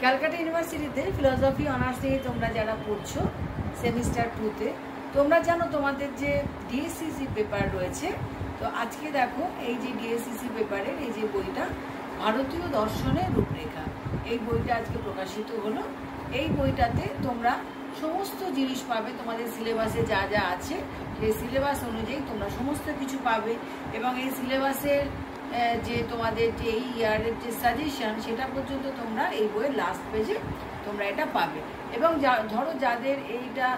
ক্যালকাটা ইউনিভার্সিটিতে philosophy honours নিয়ে তোমরা যারা পড়ছো সেমিস্টার 2-তে, তোমরা জানো তোমাদের যে ডিএসসিসি পেপার রয়েছে। তো আজকে দেখো এই যে ডিএসসিসি পেপারের এই যে বইটা ভারতীয় দর্শনের রূপরেখা, এই বইটা আজকে প্রকাশিত হলো। এই বইটাতে তোমরা সমস্ত জিনিস পাবে, তোমাদের সিলেবাসে যা যা আছে সেই সিলেবাস অনুযায়ী তোমরা সমস্ত কিছু পাবে। এবং এই সিলেবাসের যে তোমাদের যে এই ইয়ারের যে সাজেশন সেটা পর্যন্ত তোমরা এই বইয়ের লাস্ট পেজে তোমরা এটা পাবে। এবং ধরো যাদের এইটা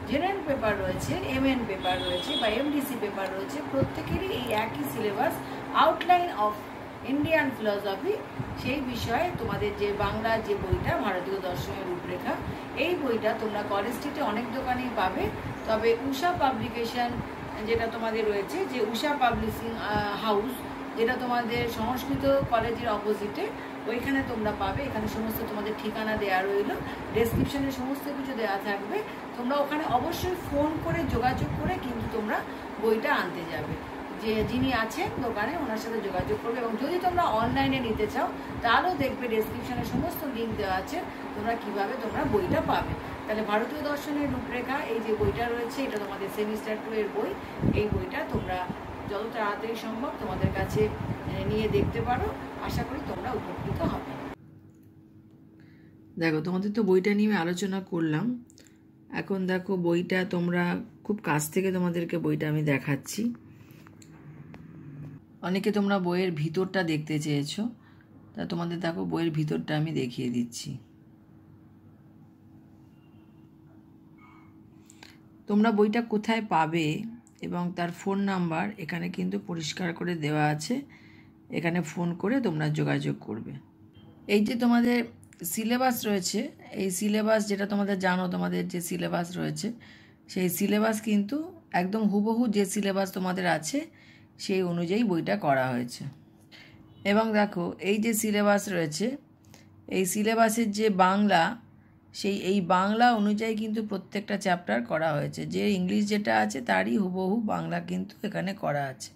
জেনারেল পেপার রয়েছে, এমএন পেপার রয়েছে বা এমডিসি পেপার রয়েছে, প্রত্যেকেরই এই একই syllabus, outline of Indian philosophy, সেই বিষয়ে তোমাদের যে বাংলা যে বইটা ভারতীয় দর্শনের রূপরেখা, এই বইটা তোমরা কলেজ স্ট্রিটে অনেক দোকানেই পাবে। তবে উষা পাবলিকেশন যেটা তোমাদের রয়েছে, যে উষা পাবলিশিং হাউস, যেটা তোমাদের সংস্কৃত কলেজের অপোজিটে, ওইখানে তোমরা পাবে। এখানে সমস্ত তোমাদের ঠিকানা দেওয়া রইল, ডেসক্রিপশনে সমস্ত কিছু দেওয়া থাকবে। তোমরা ওখানে অবশ্যই ফোন করে যোগাযোগ করে কিন্তু তোমরা বইটা আনতে যাবে। যে যিনি আছেন দোকানে ওনার সাথে যোগাযোগ করবে। এবং যদি তোমরা অনলাইনে নিতে চাও তাহলেও দেখবে ডেসক্রিপশনে সমস্ত লিঙ্ক দেওয়া আছে তোমরা কিভাবে তোমরা বইটা পাবে। তাহলে ভারতীয় দর্শনের রূপরেখা এই যে বইটা রয়েছে, এটা তোমাদের সেমিস্টার 2 এর বই। এই বইটা তোমরা যত তাড়াতাড়ি সম্ভব তোমাদের কাছে নিয়ে দেখতে পারো। আশা করি তোমরা উপকৃত হবে। দেখো, তোমাদের তো বইটা নিয়ে আলোচনা করলাম। এখন দেখো বইটা তোমরা খুব কাছ থেকে তোমাদেরকে বইটা আমি দেখাচ্ছি। অনেকে তোমরা বইয়ের ভিতরটা দেখতে চেয়েছো, তা তোমাদের দেখো বইয়ের ভিতরটা আমি দেখিয়ে দিচ্ছি। তোমরা বইটা কোথায় পাবে এবং তার ফোন নাম্বার এখানে কিন্তু পরিষ্কার করে দেওয়া আছে। এখানে ফোন করে তোমরা যোগাযোগ করবে। এই যে তোমাদের সিলেবাস রয়েছে, এই সিলেবাস যেটা তোমাদের জানো, তোমাদের যে সিলেবাস রয়েছে সেই সিলেবাস কিন্তু একদম হুবহু যে সিলেবাস তোমাদের আছে সেই অনুযায়ী বইটা করা হয়েছে। এবং দেখো এই যে সিলেবাস রয়েছে, এই সিলেবাসের যে বাংলা, এই বাংলা অনুযায়ী কিন্তু প্রত্যেকটা চ্যাপ্টার করা হয়েছে। যে ইংলিশ যেটা আছে তারই হুবহু বাংলা কিন্তু এখানে করা আছে।